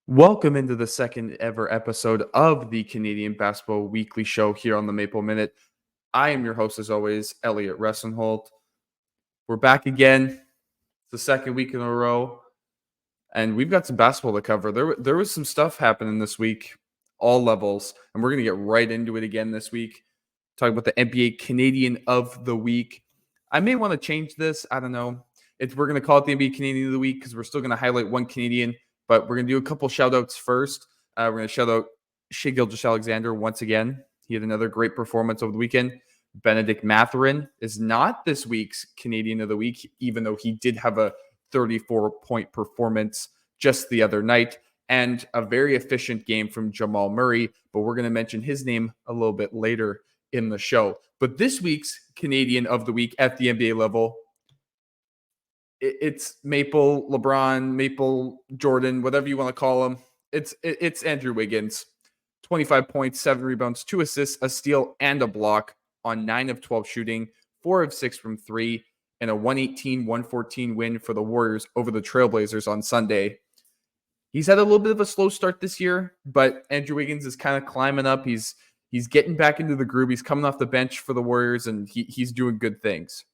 Welcome into the second ever episode of the Canadian Basketball Weekly Show here on the Maple Minute. I am your host, as always, Elliot Russenholt. We're back again. It's the second week in a row, and we've got some basketball to cover. There was some stuff happening this week, all levels, and we're going to get right into it again this week. Talking about the NBA Canadian of the Week. I may want to change this. I don't know. We're going to call it the NBA Canadian of the Week because we're still going to highlight one Canadian, but we're going to do a couple shout-outs first. We're going to shout out Shai Gilgeous-Alexander once again. He had another great performance over the weekend. Benedict Mathurin is not this week's Canadian of the Week, even though he did have a 34-point performance just the other night and a very efficient game from Jamal Murray, but we're going to mention his name a little bit later in the show. But this week's Canadian of the Week at the NBA level, it's Maple LeBron, Maple Jordan, whatever you want to call him. It's Andrew Wiggins. 25 points, 7 rebounds, 2 assists, a steal, and a block on 9 of 12 shooting, 4 of 6 from 3, and a 118-114 win for the Warriors over the Trailblazers on Sunday. He's had a little bit of a slow start this year, but Andrew Wiggins is kind of climbing up. He's getting back into the groove. He's coming off the bench for the Warriors, and he's doing good things.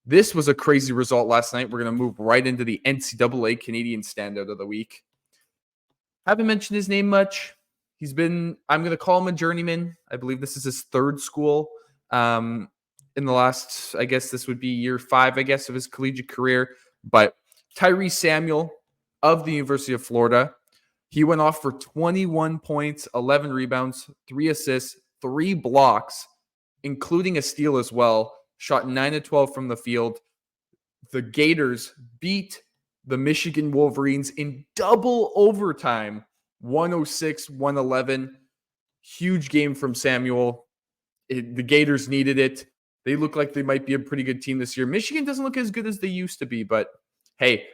This was a crazy result last night. We're going to move right into the NCAA Canadian Standout of the Week. Haven't mentioned his name much. I'm going to call him a journeyman. I believe this is his third school in the last, I guess this would be year 5, of his collegiate career. But Tyrese Samuel of the University of Florida, he went off for 21 points, 11 rebounds, 3 assists, 3 blocks, including a steal as well. Shot 9 of 12 from the field. The Gators beat the Michigan Wolverines in double overtime, 106-111. Huge game from Samuel. The Gators needed it. They look like they might be a pretty good team this year. Michigan doesn't look as good as they used to be, but hey,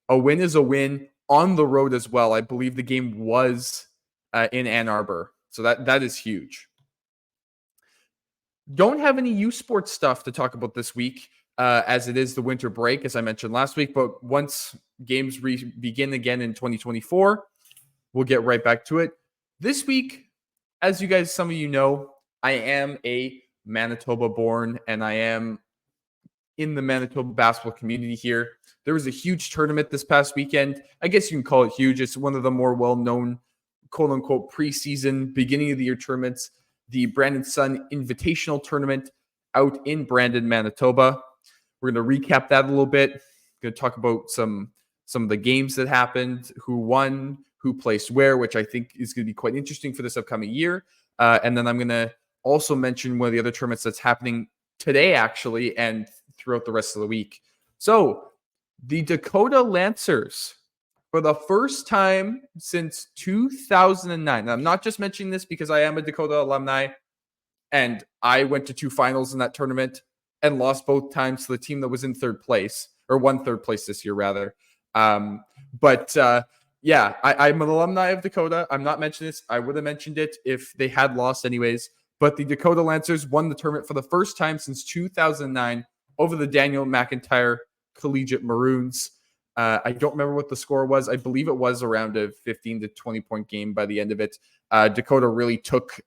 a win is a win on the road as well. I believe the game was in Ann Arbor, so that is huge. Don't have any U Sports stuff to talk about this week, as it is the winter break, as I mentioned last week. But once games begin again in 2024, we'll get right back to it. This week, as you guys, some of you know, I am a Manitoba born, and I am in the Manitoba basketball community here. There was a huge tournament this past weekend. I guess you can call it huge. It's one of the more well-known, quote-unquote, preseason, beginning of the year tournaments. The Brandon Sun Invitational Tournament out in Brandon, Manitoba. We're going to recap that a little bit. Going to talk about some of the games that happened, who won, who placed where, which I think is going to be quite interesting for this upcoming year. And then I'm going to also mention one of the other tournaments that's happening today, actually, and throughout the rest of the week. So the Dakota Lancers, for the first time since 2009. And I'm not just mentioning this because I am a Dakota alumni, and I went to 2 finals in that tournament and lost both times to the team that was in third place, or won third place this year, rather. I'm an alumni of Dakota. I'm not mentioning this. I would have mentioned it if they had lost anyways. But the Dakota Lancers won the tournament for the first time since 2009 over the Daniel McIntyre Collegiate Maroons. I don't remember what the score was. I believe it was around a 15 to 20 point game by the end of it. Dakota really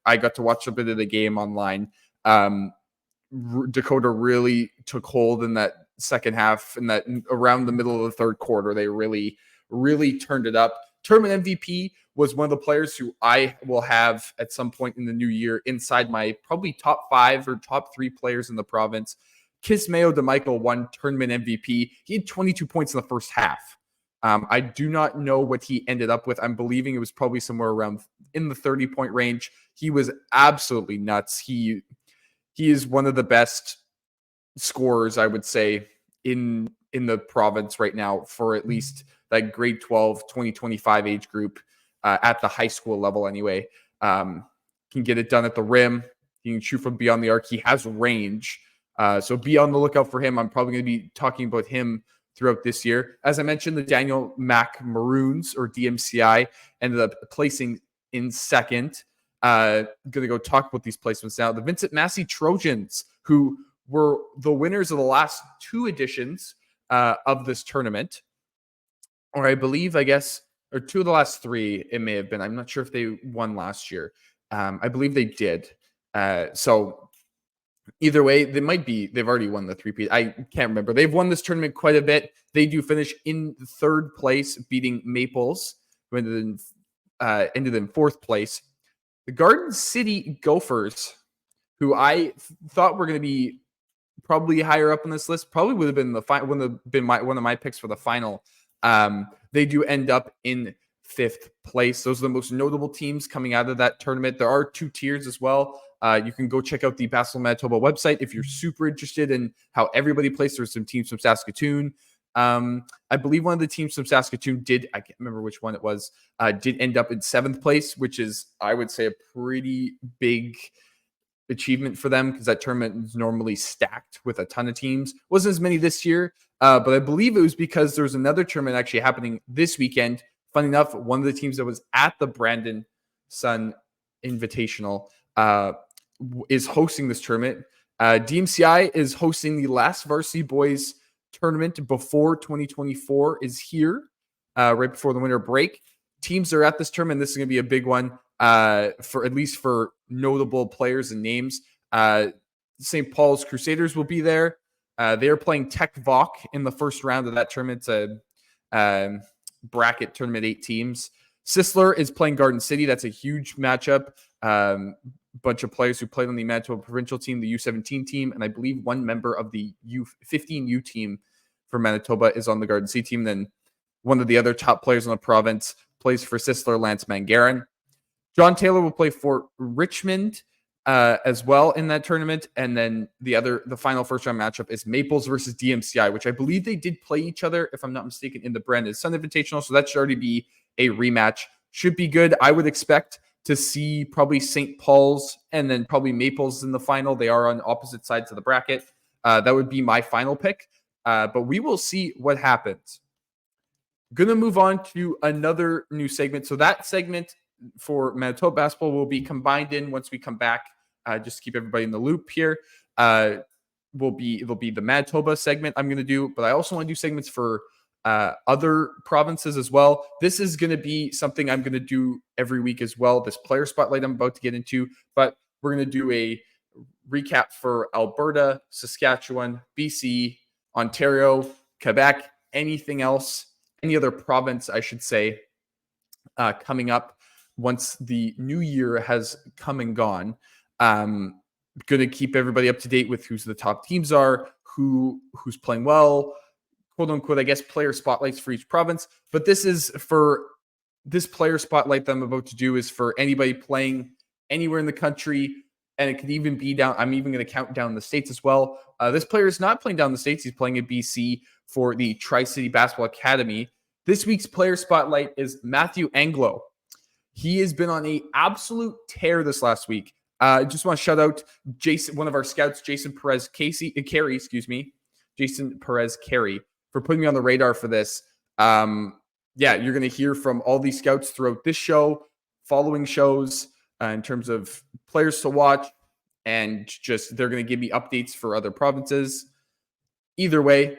I got to watch a bit of the game online. Dakota really took hold in that second half, and that around the middle of the third quarter, they really, really turned it up. Tournament MVP was one of the players who I will have at some point in the new year inside my probably top 5 or top 3 players in the province. Kismayo DeMichael won tournament MVP. He had 22 points in the first half. I do not know what he ended up with. I'm believing it was probably somewhere around in the 30-point range. He was absolutely nuts. He is one of the best scorers, I would say, in the province right now for at least that grade 12, 2025 age group at the high school level anyway. Can get it done at the rim. He can shoot from beyond the arc. He has range. So be on the lookout for him. I'm probably going to be talking about him throughout this year. As I mentioned, the Daniel Mac Maroons, or DMCI, ended up placing in second. Going to go talk about these placements now. The Vincent Massey Trojans, who were the winners of the last 2 editions of this tournament. Or I believe, I guess, or 2 of the last 3, it may have been. I'm not sure if they won last year. I believe they did. So either way, they've already won the 3-peat. I can't remember. They've won this tournament quite a bit. They do finish in 3rd place, beating Maples, who ended in 4th place. The Garden City Gophers, who I thought were going to be probably higher up on this list, probably would have been one of my picks for the final. They do end up in 5th place. Those are the most notable teams coming out of that tournament. There are 2 tiers as well. You can go check out the Basketball Manitoba website if you're super interested in how everybody plays. There's some teams from Saskatoon. I believe one of the teams from Saskatoon I can't remember which one it was, did end up in 7th place, which is, I would say, a pretty big achievement for them because that tournament is normally stacked with a ton of teams. Wasn't as many this year, but I believe it was because there was another tournament actually happening this weekend. Funny enough, one of the teams that was at the Brandon Sun Invitational is hosting this tournament. DMCI is hosting the last Varsity Boys tournament before 2024 is here, right before the winter break. Teams are at this tournament. This is going to be a big one for at least for notable players and names. St. Paul's Crusaders will be there. They are playing Tech Vok in the first round of that tournament. It's a bracket tournament, 8 teams. Sisler is playing Garden City. That's a huge matchup. Bunch of players who played on the Manitoba provincial team, the U17 team, and I believe one member of the U15U team for Manitoba is on the Garden City team. Then one of the other top players in the province plays for Sisler, Lance Mangaran. John Taylor will play for Richmond as well in that tournament. And then the final first round matchup is Maples versus DMCI, which I believe they did play each other, if I'm not mistaken, in the Brandon Sun Invitational. So that should already be a rematch. Should be good. I would expect to see probably St. Paul's and then probably Maples in the final. They are on opposite sides of the bracket. That would be my final pick. But we will see what happens. Going to move on to another new segment. So that segment for Manitoba basketball will be combined in once we come back. Just to keep everybody in the loop here. It'll be the Manitoba segment I'm going to do, but I also want to do segments for other provinces as well. This is going to be something I'm going to do every week as well. This player spotlight I'm about to get into, but we're going to do a recap for Alberta, Saskatchewan, BC, Ontario, Quebec, anything else, any other province, I should say, coming up once the new year has come and gone. Going to keep everybody up to date with who's the top teams are, who's playing well, quote unquote, I guess, player spotlights for each province. But this player spotlight that I'm about to do is for anybody playing anywhere in the country. And it could even be down. I'm even going to count down the states as well. This player is not playing down the states. He's playing in BC for the Tri-City Basketball Academy. This week's player spotlight is Matthew Anglo. He has been on an absolute tear this last week. I just want to shout out Jason, one of our scouts, Jason Perez Carey, for putting me on the radar for this. You're going to hear from all these scouts throughout this show, following shows, in terms of players to watch, and just they're going to give me updates for other provinces. Either way,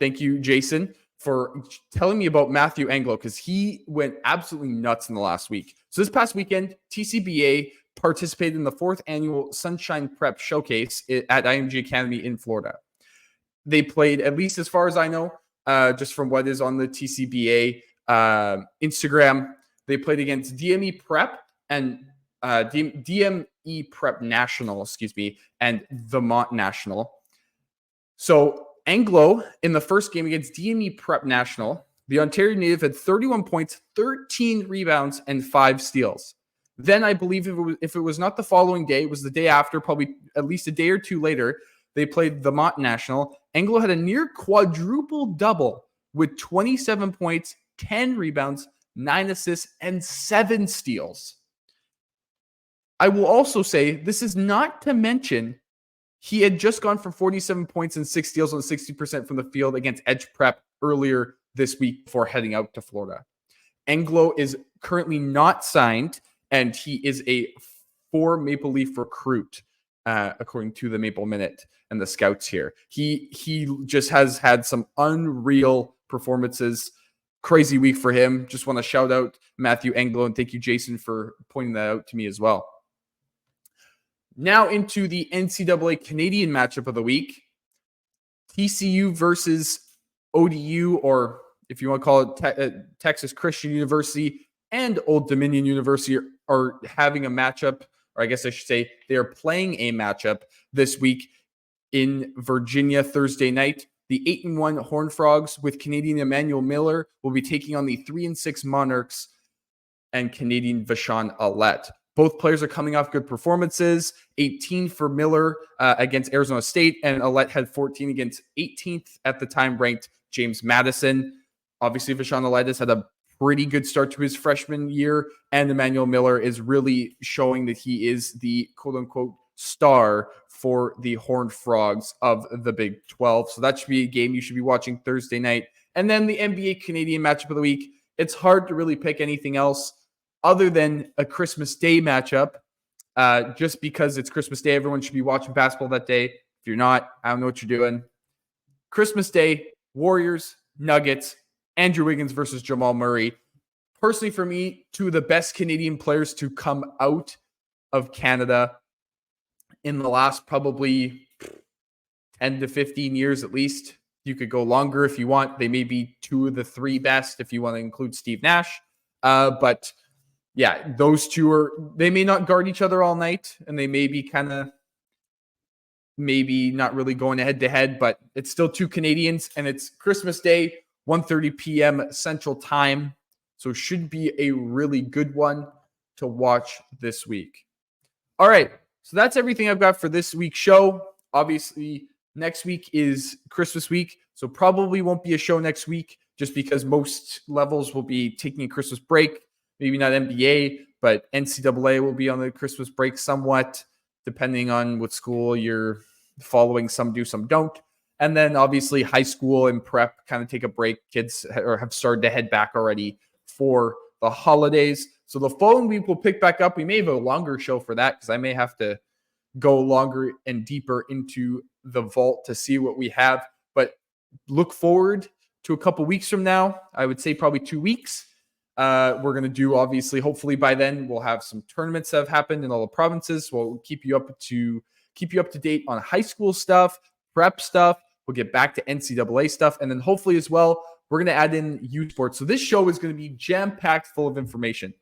thank you, Jason, for telling me about Matthew Anglo, because he went absolutely nuts in the last week. So this past weekend, TCBA participated in the 4th annual Sunshine Prep Showcase at IMG Academy in Florida. They played, at least as far as I know, just from what is on the TCBA Instagram, they played against DME Prep and DME Prep National, and Vermont National. So Anglo, in the first game against DME Prep National, the Ontario native had 31 points, 13 rebounds, and 5 steals. Then I believe if it was not the following day, it was the day after, probably at least a day or two later, they played the Vermont National. Anglo had a near quadruple double with 27 points, 10 rebounds, 9 assists, and 7 steals. I will also say, this is not to mention, he had just gone for 47 points and 6 steals on 60% from the field against Edge Prep earlier this week before heading out to Florida. Anglo is currently not signed, and he is a 4 Maple Leaf recruit. according to the Maple Minute and the scouts here. He just has had some unreal performances. Crazy week for him. Just want to shout out Matthew Englo, and thank you, Jason, for pointing that out to me as well. Now into the NCAA Canadian matchup of the week. TCU versus ODU, or if you want to call it Texas Christian University and Old Dominion University, are having a matchup, or I guess I should say they are playing a matchup this week in Virginia Thursday night. The 8-1 Horned Frogs with Canadian Emmanuel Miller will be taking on the 3-6 Monarchs and Canadian Vashon Alette. Both players are coming off good performances. 18 for Miller against Arizona State, and Alette had 14 against 18th at the time ranked James Madison. Obviously, Vashon Alette has had a pretty good start to his freshman year, and Emmanuel Miller is really showing that he is the quote-unquote star for the Horned Frogs of the Big 12. So that should be a game you should be watching Thursday night. And then the NBA Canadian matchup of the week. It's hard to really pick anything else other than a Christmas Day matchup. Just because it's Christmas Day, everyone should be watching basketball that day. If you're not, I don't know what you're doing. Christmas Day, Warriors, Nuggets, Andrew Wiggins versus Jamal Murray. Personally, for me, two of the best Canadian players to come out of Canada in the last probably 10 to 15 years at least. You could go longer if you want. They may be two of the three best if you want to include Steve Nash. But yeah, those two they may not guard each other all night, and they may be kind of maybe not really going head to head, but it's still two Canadians, and it's Christmas Day, 1:30 p.m. Central Time. So it should be a really good one to watch this week. All right, so that's everything I've got for this week's show. Obviously, next week is Christmas week, so probably won't be a show next week just because most levels will be taking a Christmas break. Maybe not NBA, but NCAA will be on the Christmas break somewhat, depending on what school you're following. Some do, some don't. And then obviously high school and prep kind of take a break. Kids have started to head back already for the holidays. So the following week we'll pick back up. We may have a longer show for that because I may have to go longer and deeper into the vault to see what we have. But look forward to a couple weeks from now. I would say probably 2 weeks. We're going to do, obviously, hopefully by then we'll have some tournaments that have happened in all the provinces. We'll keep you up to date on high school stuff, prep stuff. We'll get back to NCAA stuff. And then hopefully as well, we're going to add in youth sports. So this show is going to be jam-packed full of information.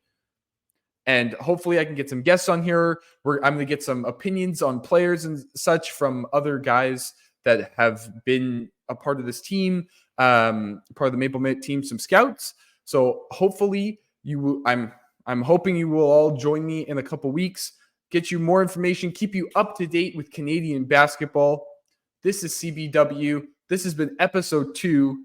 And hopefully I can get some guests on here. I'm going to get some opinions on players and such from other guys that have been a part of this team, part of the Maple Minute team, some scouts. So hopefully I'm hoping you will all join me in a couple weeks, get you more information, keep you up to date with Canadian basketball. This is CBW. This has been episode 2.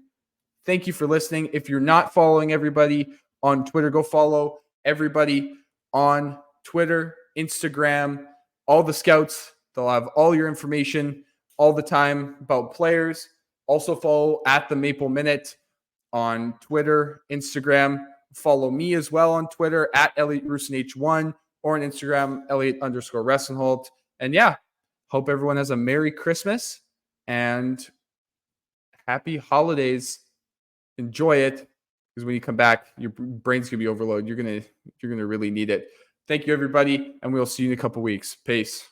Thank you for listening. If you're not following everybody on Twitter, go follow everybody on Twitter, Instagram, all the scouts. They'll have all your information all the time about players. Also follow at the Maple Minute on Twitter, Instagram. Follow me as well on Twitter at Elliot Russenholt1 or on Instagram, Elliot_Russenholt. And yeah, hope everyone has a Merry Christmas and Happy Holidays. Enjoy it, because when you come back, your brain's gonna be overloaded. You're gonna really need it. Thank you, everybody, and we'll see you in a couple weeks. Peace.